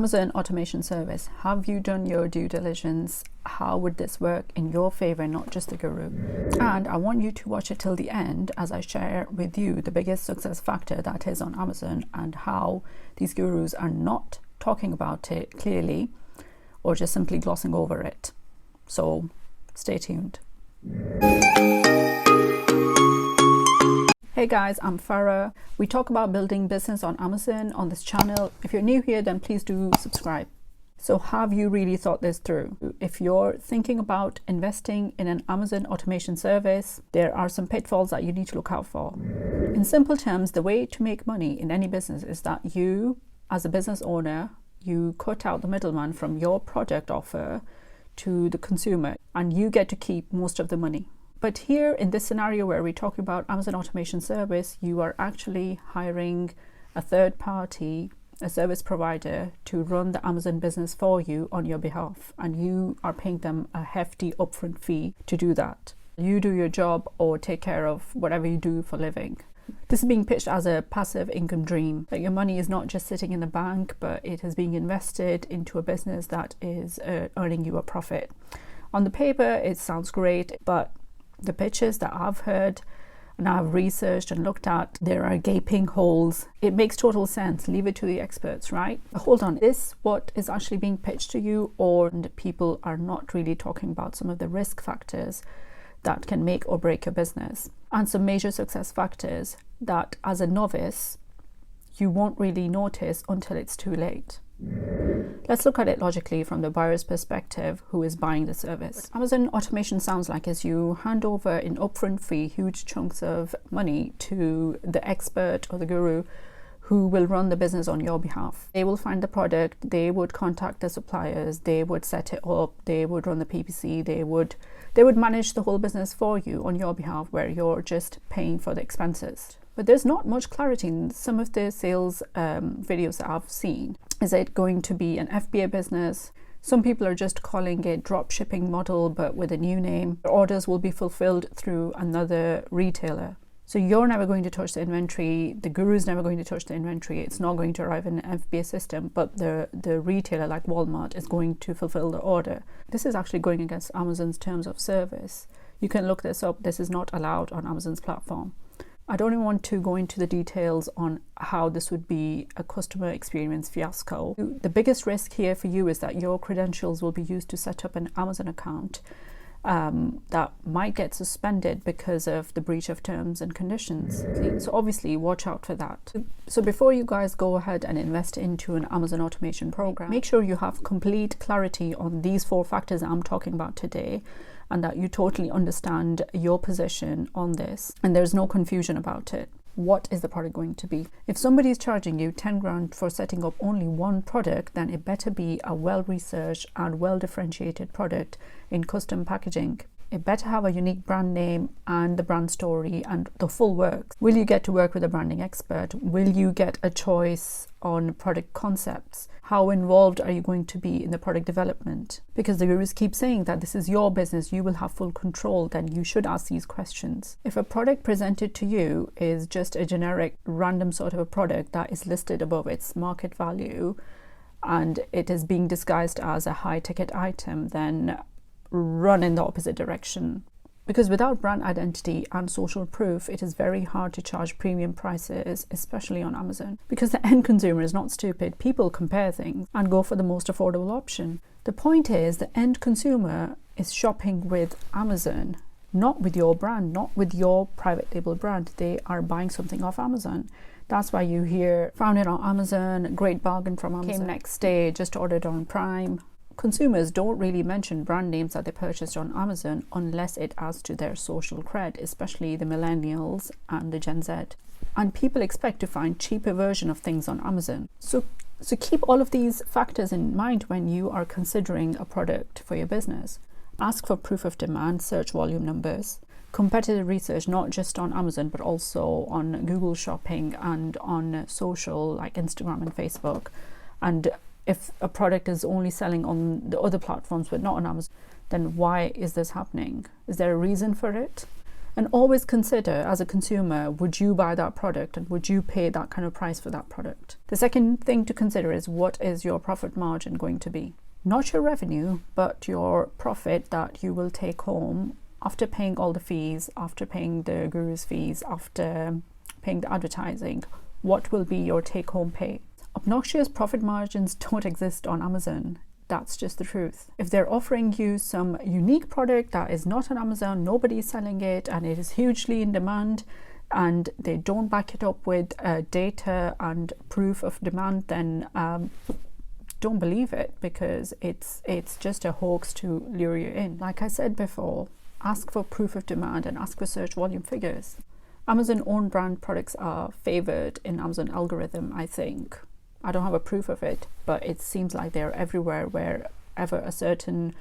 Amazon automation service. Have you done your due diligence? How would this work in your favor, not just the guru? And I want you to watch it till the end as I share with you the biggest success factor that is on Amazon and how these gurus are not talking about it clearly or just simply glossing over it. So stay tuned. Hey guys, I'm Farah. We talk about building business on Amazon on this channel. If you're new here, then please do subscribe. So have you really thought this through? If you're thinking about investing in an Amazon automation service, there are some pitfalls that you need to look out for. In simple terms, the way to make money in any business is that you, as a business owner, you cut out the middleman from your product offer to the consumer, and you get to keep most of the money. But here in this scenario where we're talking about Amazon automation service, you are actually hiring a third party, a service provider, to run the Amazon business for you on your behalf. And you are paying them a hefty upfront fee to do that. You do your job or take care of whatever you do for a living. This is being pitched as a passive income dream, that your money is not just sitting in the bank, but it is being invested into a business that is earning you a profit. On the paper, it sounds great, but the pitches that I've heard and I've researched and looked at, there are gaping holes. It makes total sense. Leave it to the experts, right? But hold on, is what is actually being pitched to you, or people are not really talking about some of the risk factors that can make or break your business, and some major success factors that as a novice you won't really notice until it's too late. Let's look at it logically from the buyer's perspective who is buying the service. Amazon automation sounds like as you hand over in upfront fee huge chunks of money to the expert or the guru who will run the business on your behalf. They will find the product, they would contact the suppliers, they would set it up, they would run the PPC, they would manage the whole business for you on your behalf, where you're just paying for the expenses. But there's not much clarity in some of the sales videos that I've seen. Is it going to be an FBA business? Some people are just calling it dropshipping model, but with a new name. The orders will be fulfilled through another retailer. So you're never going to touch the inventory. The guru is never going to touch the inventory. It's not going to arrive in an FBA system, but the retailer like Walmart is going to fulfill the order. This is actually going against Amazon's terms of service. You can look this up. This is not allowed on Amazon's platform. I don't even want to go into the details on how this would be a customer experience fiasco. The biggest risk here for you is that your credentials will be used to set up an Amazon account that might get suspended because of the breach of terms and conditions. So obviously watch out for that. So before you guys go ahead and invest into an Amazon automation program, make sure you have complete clarity on these 4 factors I'm talking about today, and that you totally understand your position on this and there's no confusion about it. What is the product going to be? If somebody is charging you 10 grand for setting up only one product, then it better be a well-researched and well-differentiated product in custom packaging. It better have a unique brand name and the brand story and the full works. Will you get to work with a branding expert? Will you get a choice on product concepts? How involved are you going to be in the product development? Because the gurus keep saying that this is your business, you will have full control, then you should ask these questions. If a product presented to you is just a generic random sort of a product that is listed above its market value and it is being disguised as a high ticket item, then run in the opposite direction. Because without brand identity and social proof, it is very hard to charge premium prices, especially on Amazon. Because the end consumer is not stupid. People compare things and go for the most affordable option. The point is, the end consumer is shopping with Amazon, not with your brand, not with your private label brand. They are buying something off Amazon. That's why you hear, found it on Amazon, great bargain from Amazon. Came next day, just ordered on Prime. Consumers don't really mention brand names that they purchased on Amazon unless it adds to their social cred, especially the millennials and the Gen Z. And people expect to find cheaper version of things on Amazon. So keep all of these factors in mind when you are considering a product for your business. Ask for proof of demand, search volume numbers, competitive research, not just on Amazon, but also on Google Shopping and on social like Instagram and Facebook. And if a product is only selling on the other platforms but not on Amazon, then why is this happening? Is there a reason for it? And always consider, as a consumer, would you buy that product and would you pay that kind of price for that product? The second thing to consider is, what is your profit margin going to be? Not your revenue, but your profit that you will take home after paying all the fees, after paying the guru's fees, after paying the advertising. What will be your take-home pay? Obnoxious profit margins don't exist on Amazon. That's just the truth. If they're offering you some unique product that is not on Amazon, nobody is selling it, and it is hugely in demand, and they don't back it up with data and proof of demand, then don't believe it, because it's just a hoax to lure you in. Like I said before, ask for proof of demand and ask for search volume figures. Amazon own brand products are favored in Amazon algorithm, I think. I don't have a proof of it, but it seems like they're everywhere. Wherever a certain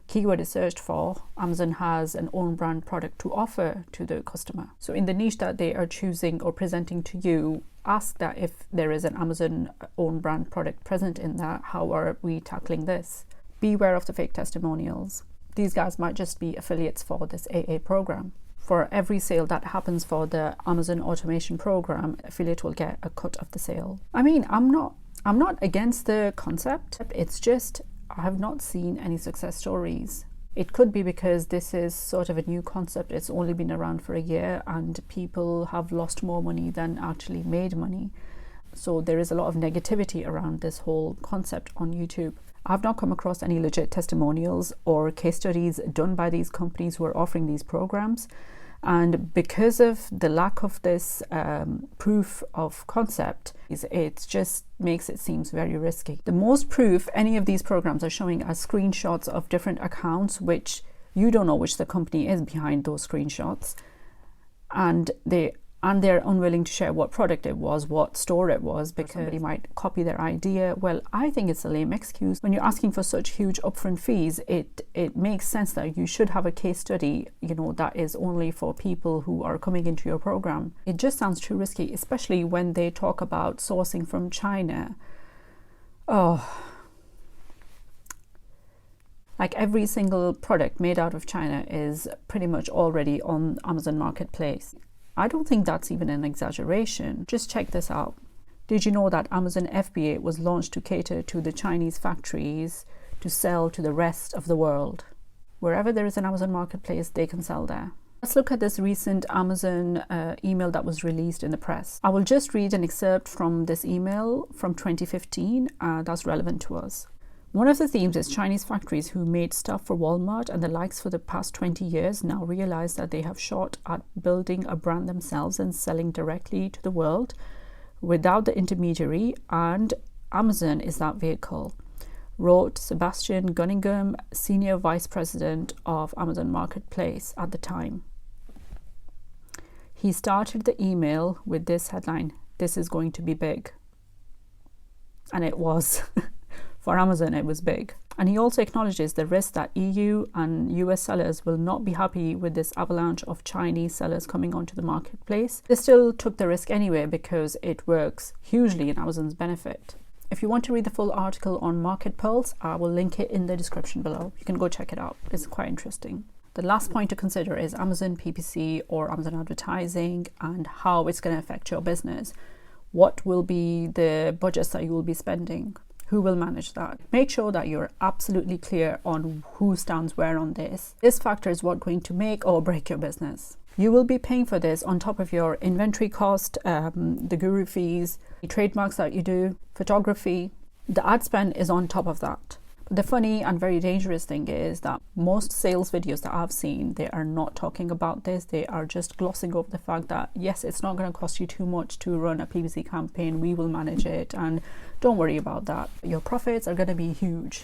keyword is searched for, Amazon has an own brand product to offer to the customer. So in the niche that they are choosing or presenting to you, ask that if there is an Amazon own brand product present in that, how are we tackling this? Beware of the fake testimonials. These guys might just be affiliates for this AA program. For every sale that happens for the Amazon automation program, affiliate will get a cut of the sale. I mean, I'm not against the concept. It's just I have not seen any success stories. It could be because this is sort of a new concept. It's only been around for a year and people have lost more money than actually made money. So there is a lot of negativity around this whole concept on YouTube. I've not come across any legit testimonials or case studies done by these companies who are offering these programs. And because of the lack of this proof of concept, it just makes it seem very risky. The most proof any of these programs are showing are screenshots of different accounts, which you don't know which the company is behind those screenshots. And they're unwilling to share what product it was, what store it was, because somebody might copy their idea. Well, I think it's a lame excuse. When you're asking for such huge upfront fees, it makes sense that you should have a case study, that is only for people who are coming into your program. It just sounds too risky, especially when they talk about sourcing from China. Oh, like every single product made out of China is pretty much already on Amazon Marketplace. I don't think that's even an exaggeration. Just check this out. Did you know that Amazon FBA was launched to cater to the Chinese factories to sell to the rest of the world? Wherever there is an Amazon Marketplace, they can sell there. Let's look at this recent Amazon email that was released in the press. I will just read an excerpt from this email from 2015 that's relevant to us. One of the themes is Chinese factories who made stuff for Walmart and the likes for the past 20 years now realize that they have shot at building a brand themselves and selling directly to the world without the intermediary, and Amazon is that vehicle, wrote Sebastian Gunningham, Senior Vice President of Amazon Marketplace at the time. He started the email with this headline, "This is going to be big." And it was. For Amazon, it was big. And he also acknowledges the risk that EU and US sellers will not be happy with this avalanche of Chinese sellers coming onto the marketplace. They still took the risk anyway because it works hugely in Amazon's benefit. If you want to read the full article on Marketpulse, I will link it in the description below. You can go check it out. It's quite interesting. The last point to consider is Amazon PPC or Amazon advertising and how it's going to affect your business. What will be the budgets that you will be spending? Who will manage that? Make sure that you're absolutely clear on who stands where on this. This factor is what's going to make or break your business. You will be paying for this on top of your inventory cost, the guru fees, the trademarks that you do, photography. The ad spend is on top of that. But the funny and very dangerous thing is that most sales videos that I've seen, they are not talking about this. They are just glossing over the fact that, yes, it's not going to cost you too much to run a PPC campaign. We will manage it and don't worry about that. Your profits are going to be huge.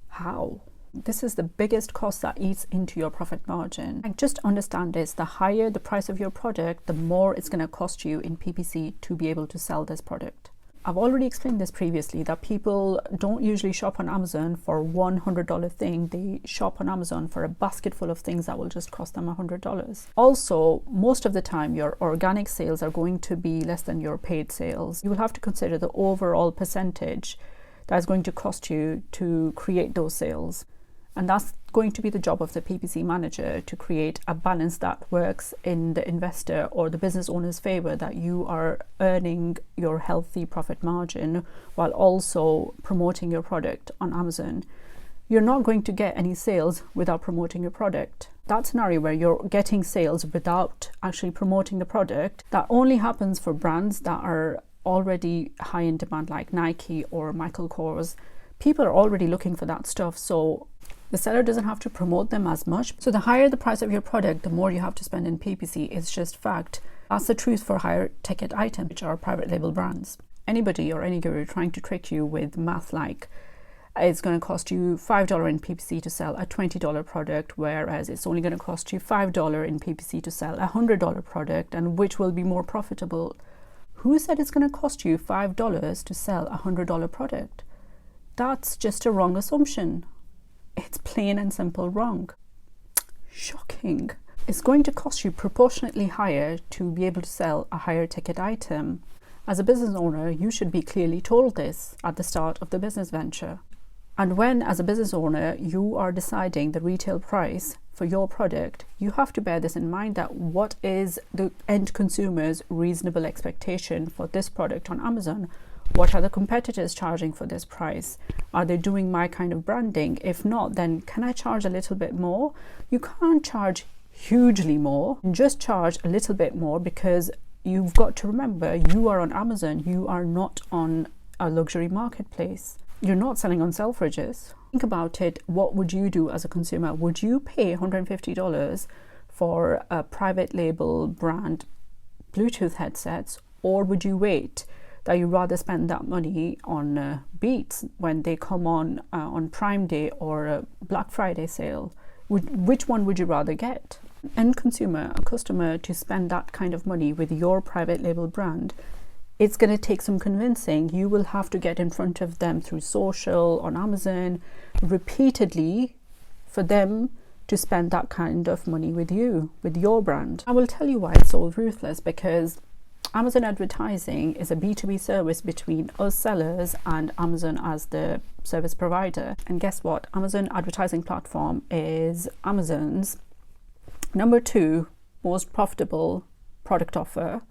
How? This is the biggest cost that eats into your profit margin. And just understand this, the higher the price of your product, the more it's going to cost you in PPC to be able to sell this product. I've already explained this previously, that people don't usually shop on Amazon for $100 thing. They shop on Amazon for a basket full of things that will just cost them $100. Also, most of the time, your organic sales are going to be less than your paid sales. You will have to consider the overall percentage that is going to cost you to create those sales. And that's going to be the job of the PPC manager, to create a balance that works in the investor or the business owner's favor, that you are earning your healthy profit margin while also promoting your product on Amazon. You're not going to get any sales without promoting your product. That scenario where you're getting sales without actually promoting the product, that only happens for brands that are already high in demand, like Nike or Michael Kors. People are already looking for that stuff, so the seller doesn't have to promote them as much. So the higher the price of your product, the more you have to spend in PPC. It's just fact. That's the truth for higher ticket items, which are private label brands. Anybody or any guru trying to trick you with math like it's going to cost you $5 in PPC to sell a $20 product, whereas it's only going to cost you $5 in PPC to sell a $100 product, and which will be more profitable? Who said it's going to cost you $5 to sell a $100 product? That's just a wrong assumption. It's plain and simple wrong. Shocking. It's going to cost you proportionately higher to be able to sell a higher ticket item. As a business owner, you should be clearly told this at the start of the business venture. And when, as a business owner, you are deciding the retail price for your product, you have to bear this in mind, that what is the end consumer's reasonable expectation for this product on Amazon? What are the competitors charging for this price? Are they doing my kind of branding? If not, then can I charge a little bit more? You can't charge hugely more. Just charge a little bit more, because you've got to remember, you are on Amazon. You are not on a luxury marketplace. You're not selling on Selfridges. Think about it. What would you do as a consumer? Would you pay $150 for a private label brand Bluetooth headsets, or would you wait? That you rather spend that money on Beats when they come on Prime Day or a Black Friday sale? Which one would you rather get? End consumer, a customer, to spend that kind of money with your private label brand, it's going to take some convincing. You will have to get in front of them through social, on Amazon, repeatedly, for them to spend that kind of money with you, with your brand. I will tell you why it's so ruthless, because Amazon advertising is a B2B service between us sellers and Amazon as the service provider. And guess what? Amazon advertising platform is Amazon's number 2 most profitable product offer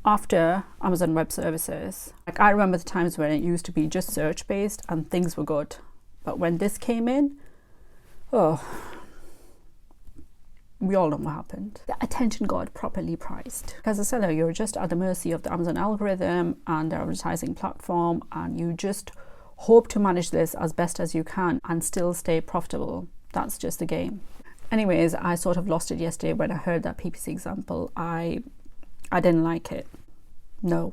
after Amazon Web Services. Like, I remember the times when it used to be just search based and things were good. But when this came in, we all know what happened. The attention got properly priced. As a seller, you're just at the mercy of the Amazon algorithm and their advertising platform, and you just hope to manage this as best as you can and still stay profitable. That's just the game. Anyways, I sort of lost it yesterday when I heard that PPC example. I didn't like it. No.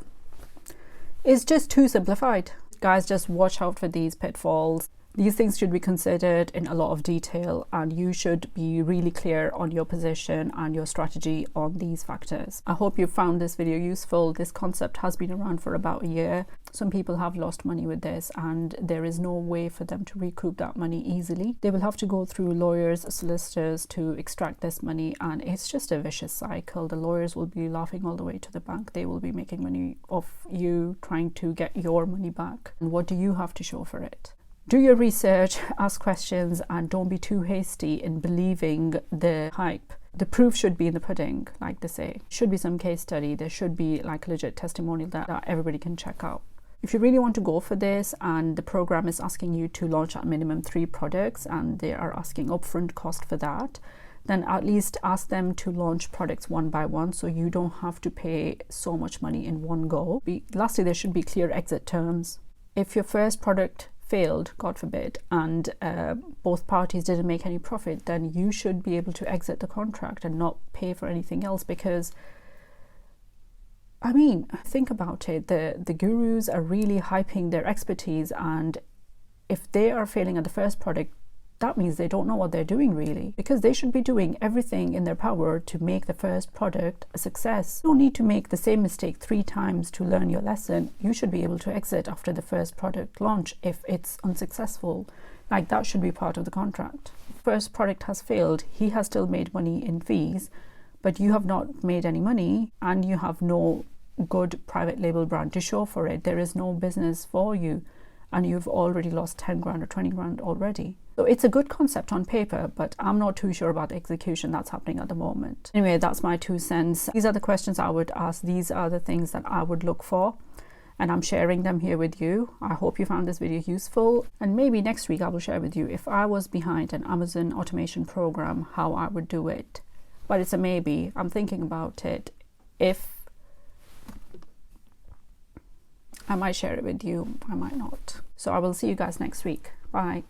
It's just too simplified. Guys, just watch out for these pitfalls. These things should be considered in a lot of detail, and you should be really clear on your position and your strategy on these factors. I hope you found this video useful. This concept has been around for about a year. Some people have lost money with this, and there is no way for them to recoup that money easily. They will have to go through lawyers, solicitors to extract this money, and it's just a vicious cycle. The lawyers will be laughing all the way to the bank. They will be making money off you, trying to get your money back. And what do you have to show for it? Do your research, ask questions, and don't be too hasty in believing the hype. The proof should be in the pudding, like they say. Should be some case study. There should be like a legit testimonial that everybody can check out. If you really want to go for this, and the program is asking you to launch at minimum 3 products, and they are asking upfront cost for that, then at least ask them to launch products one by one, so you don't have to pay so much money in one go. Lastly, there should be clear exit terms. If your first product failed, God forbid, and both parties didn't make any profit, then you should be able to exit the contract and not pay for anything else. Because, I mean, think about it, the gurus are really hyping their expertise, and if they are failing at the first product, that means they don't know what they're doing really, because they should be doing everything in their power to make the first product a success. You don't need to make the same mistake 3 times to learn your lesson. You should be able to exit after the first product launch if it's unsuccessful. Like, that should be part of the contract. First product has failed, he has still made money in fees, but you have not made any money, and you have no good private label brand to show for it. There is no business for you. and you've already lost 10 grand or 20 grand already. So it's a good concept on paper, but I'm not too sure about the execution that's happening at the moment. Anyway, that's my 2 cents. These are the questions I would ask. These are the things that I would look for, and I'm sharing them here with you. I hope you found this video useful, and maybe next week I will share with you if I was behind an Amazon automation program, how I would do it. But it's a maybe. I'm thinking about it. If I might share it with you, I might not. So I will see you guys next week. Bye.